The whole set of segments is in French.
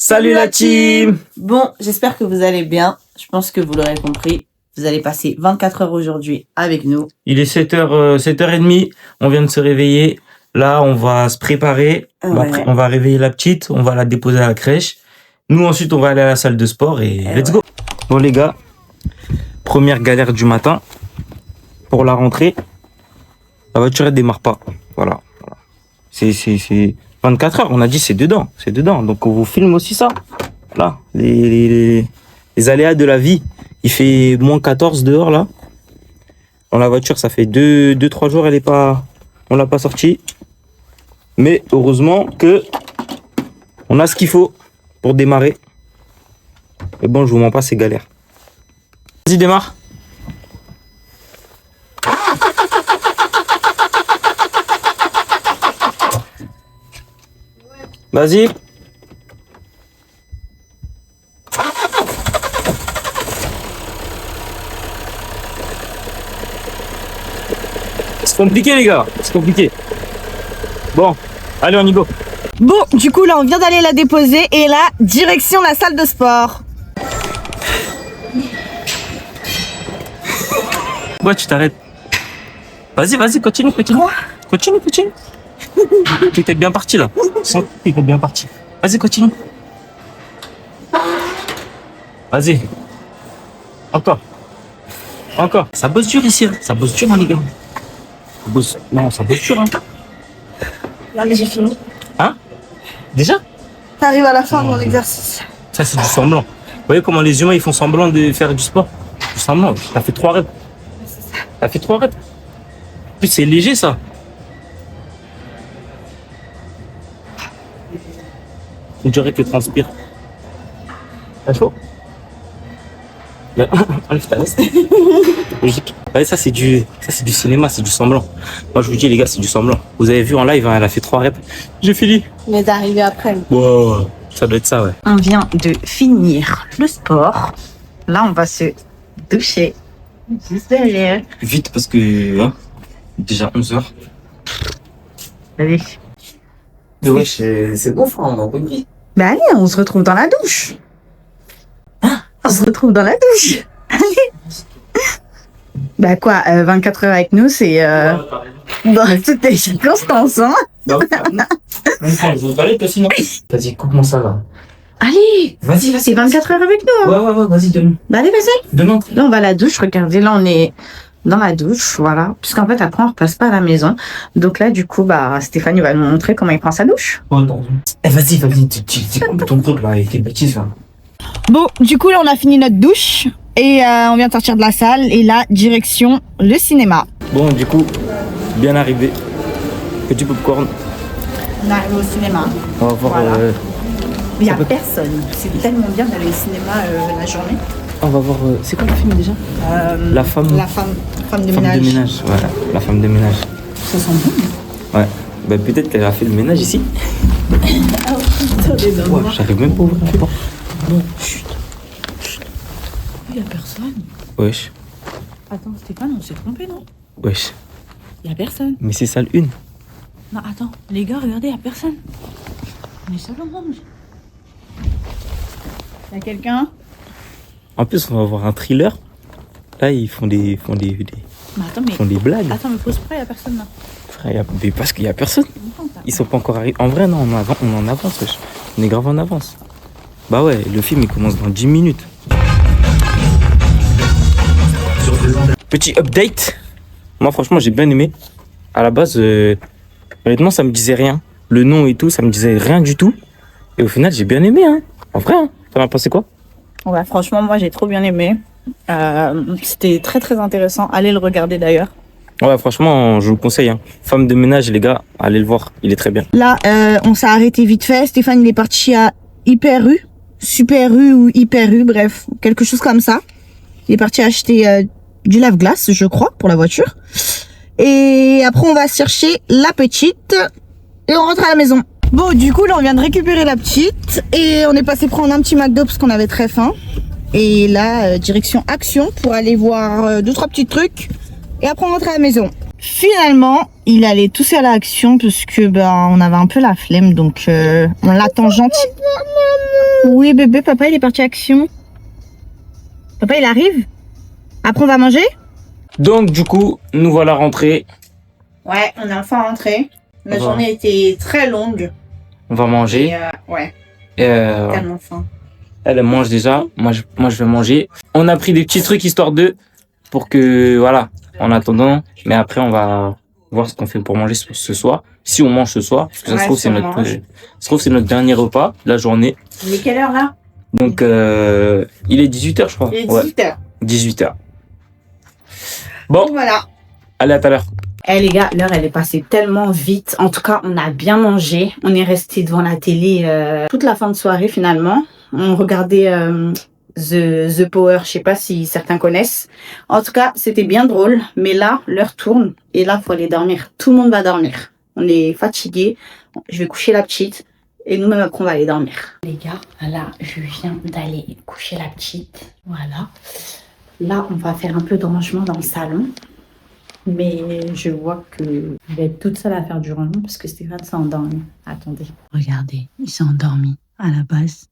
Salut la team! Bon, j'espère que vous allez bien. Je pense que vous l'aurez compris. Vous allez passer 24 heures aujourd'hui avec nous. Il est 7h30. On vient de se réveiller. Là, on va se préparer. Ouais. On va réveiller la petite. On va la déposer à la crèche. Nous, ensuite, on va aller à la salle de sport et let's go! Bon, les gars, première galère du matin. Pour la rentrée, la voiture, elle démarre pas. Voilà. C'est 24 heures. On a dit c'est dedans. C'est dedans. Donc, on vous filme aussi ça. Là, les aléas de la vie. Il fait moins 14 dehors, là. Dans la voiture, ça fait 2-3 jours, on l'a pas sortie. Mais heureusement que on a ce qu'il faut pour démarrer. Et bon, je vous mens pas, c'est galère. Vas-y, démarre. Vas-y. C'est compliqué, les gars. C'est compliqué. Bon, allez, on y go. Bon, du coup, là, on vient d'aller la déposer. Et là, direction la salle de sport. Ouais, tu t'arrêtes. Vas-y, continue. Quoi? Continue. Tu étais bien parti, là. Tu étais bien parti. Vas-y, continue. Vas-y. Encore. Ça bosse dur ici, hein. Ça bosse dur, hein, les gars. Ça bosse dur, hein. Là, mais j'ai fini. Hein? Déjà? T'arrives à la fin de mon exercice. Ça, c'est du semblant. Vous voyez comment les humains, ils font semblant de faire du sport? Du semblant. T'as fait 3 reps. En plus, c'est léger, ça. On dirait que tu transpires. T'as chaud? Enlève ta veste. Logique. Ouais, ça c'est du cinéma, c'est du semblant. Moi je vous dis les gars, c'est du semblant. Vous avez vu en live, hein, elle a fait 3 reps. J'ai fini. Mais d'arriver après. Wow, ça doit être ça, ouais. On vient de finir le sport. Là, on va se doucher. Juste derrière. Vite parce que hein, déjà 11h. Allez. Mais ouais, c'est bon, frère, on a compris. Bah allez, on se retrouve dans la douche. On se retrouve dans la douche. Allez. Bah quoi, 24 heures avec nous, c'est dans toutes les circonstances, hein. Non, je vous parlais que sinon. Vas-y, coupe-moi ça là. Allez. Vas-y. C'est 24 heures avec nous, hein. Ouais, vas-y, demain. Bah allez, vas-y. Demain. Là, on va à la douche. Regardez, là, on est dans la douche, voilà. Puisqu'en fait, après, on repasse pas à la maison. Donc là, du coup, bah, Stéphanie va nous montrer comment il prend sa douche. Oh, attends. Vas-y, tu coupes ton truc là avec tes bêtises là. Bon, du coup, là, on a fini notre douche. Et on vient de sortir de la salle. Et là, direction le cinéma. Bon, du coup, bien arrivé. Petit popcorn. On arrive au cinéma. On va voir. Voilà. Il n'y a ça peut- personne. C'est tellement bien d'aller au cinéma la journée. On va voir. C'est quoi le film déjà? La femme. Femme de Femme ménage. de ménage, voilà. La femme de ménage. Ça sent bon. Ouais. Bah, peut-être qu'elle a fait le ménage ici. Ouais, j'arrive même pas à ouvrir la porte. Bon, chut. Il n'y a personne. Wesh. Attends, Stéphane, on s'est trompé, non? Wesh. Il n'y a personne. Mais c'est salle 1. Non, attends, les gars, regardez, il n'y a personne. On est seul au monde. Il y a quelqu'un? En plus, on va voir un thriller. Là, ils font des Mais attends, font des blagues. Attends, mais pose pas, il n'y a personne là. Frère, mais parce qu'il y a personne. Ils sont pas encore arrivés. En vrai, non, on en avance, wesh. On est grave en avance. Bah ouais, le film, il commence dans 10 minutes. Petit update. Moi, franchement, j'ai bien aimé. À la base, honnêtement, ça me disait rien. Le nom et tout, ça me disait rien du tout. Et au final, j'ai bien aimé, hein. En vrai, hein. T'en as pensé quoi? Ouais, franchement, moi, j'ai trop bien aimé. C'était très, très intéressant. Allez le regarder d'ailleurs. Ouais, franchement, je vous le conseille, hein. Femme de ménage, les gars, allez le voir. Il est très bien. Là, on s'est arrêté vite fait. Stéphane, il est parti à Hyper U. Super U ou Hyper U, bref, quelque chose comme ça. Il est parti acheter du lave-glace, je crois, pour la voiture. Et après, on va chercher la petite et on rentre à la maison. Bon, du coup, là, on vient de récupérer la petite et on est passé prendre un petit McDo parce qu'on avait très faim. Et là, direction Action pour aller voir 2-3 petits trucs. Et après, on rentre à la maison. Finalement, il allait tous faire l'action parce que on avait un peu la flemme, donc on l'attend gentil. Oui bébé, papa il est parti action. Papa il arrive. Après on va manger. Donc du coup, nous voilà rentrés. Ouais, on est enfin rentré. La Ouais. journée était très longue. On va manger. Et ouais, Euh, tellement faim. elle mange déjà. Moi je vais manger. On a pris des petits trucs histoire de pour que voilà. En attendant, mais après on va voir ce qu'on fait pour manger ce soir. Si on mange ce soir, parce que ça se Ouais, trouve si c'est on notre, mange. ça se trouve c'est notre dernier repas de la journée. Il est quelle heure là? Donc il est 18h je crois. Il est Ouais, 18h. 18h. Bon, Voilà. allez à tout à l'heure. Eh les gars, l'heure elle est passée tellement vite. En tout cas, on a bien mangé. On est resté devant la télé toute la fin de soirée finalement. On regardait The Power, je sais pas si certains connaissent. En tout cas, c'était bien drôle. Mais là, l'heure tourne et là, faut aller dormir. Tout le monde va dormir. On est fatigué. Je vais coucher la petite et nous-mêmes après on va aller dormir. Les gars, là, je viens d'aller coucher la petite. Voilà. Là, on va faire un peu de rangement dans le salon. Mais je vois que je vais être toute seule à faire du rangement parce que Stéphane s'est endormi. Attendez. Regardez, il s'est endormi. À la base,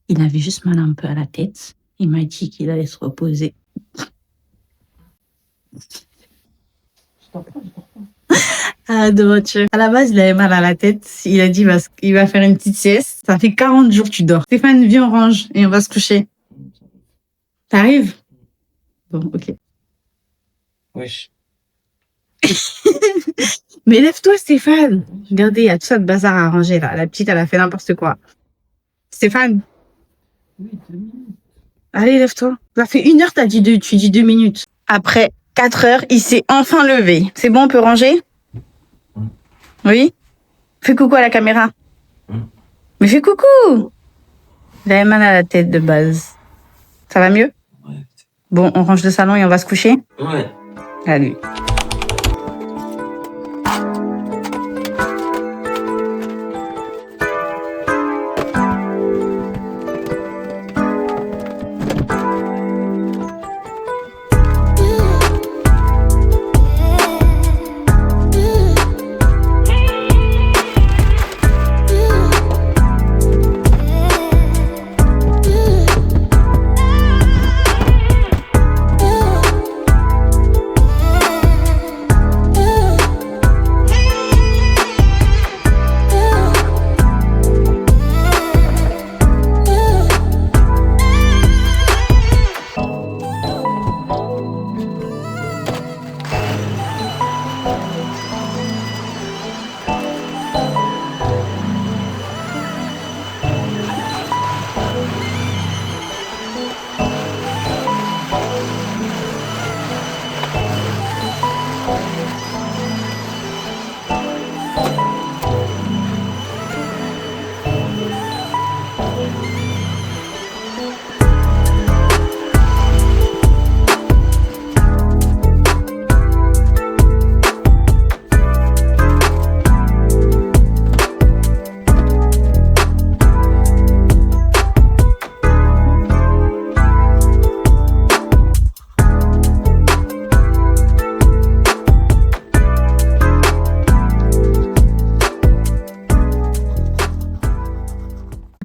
il avait juste mal un peu à la tête. Il m'a dit qu'il allait se reposer. Ah, de voiture. À la base, il avait mal à la tête. Il a dit qu'il va faire une petite sieste. Ça fait 40 jours que tu dors. Stéphane, viens, on range et on va se coucher. T'arrives? Bon, ok. Wesh. Mais lève-toi, Stéphane. Regardez, il y a tout ça de bazar à ranger, là. La petite, elle a fait n'importe quoi. Stéphane. Allez, lève-toi. Ça fait 1 heure, tu dis 2 minutes. Après 4 heures, il s'est enfin levé. C'est bon, on peut ranger? Oui? Fais coucou à la caméra. Mais fais coucou. Il avait mal à la tête de base. Ça va mieux? Ouais. Bon, on range le salon et on va se coucher? Ouais. Allez.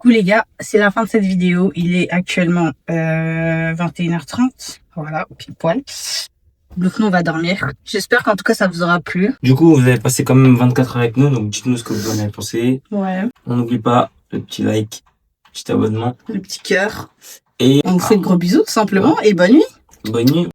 Les gars, c'est la fin de cette vidéo. Il est actuellement 21h30. Voilà, pile poil. Donc nous, on va dormir. J'espère qu'en tout cas, ça vous aura plu. Du coup, vous avez passé quand même 24 heures avec nous, donc dites-nous ce que vous en avez pensé. Ouais. On n'oublie pas le petit like, petit abonnement. Le petit cœur. Et On vous fait de gros bisous, tout simplement. Et bonne nuit. bonne nuit.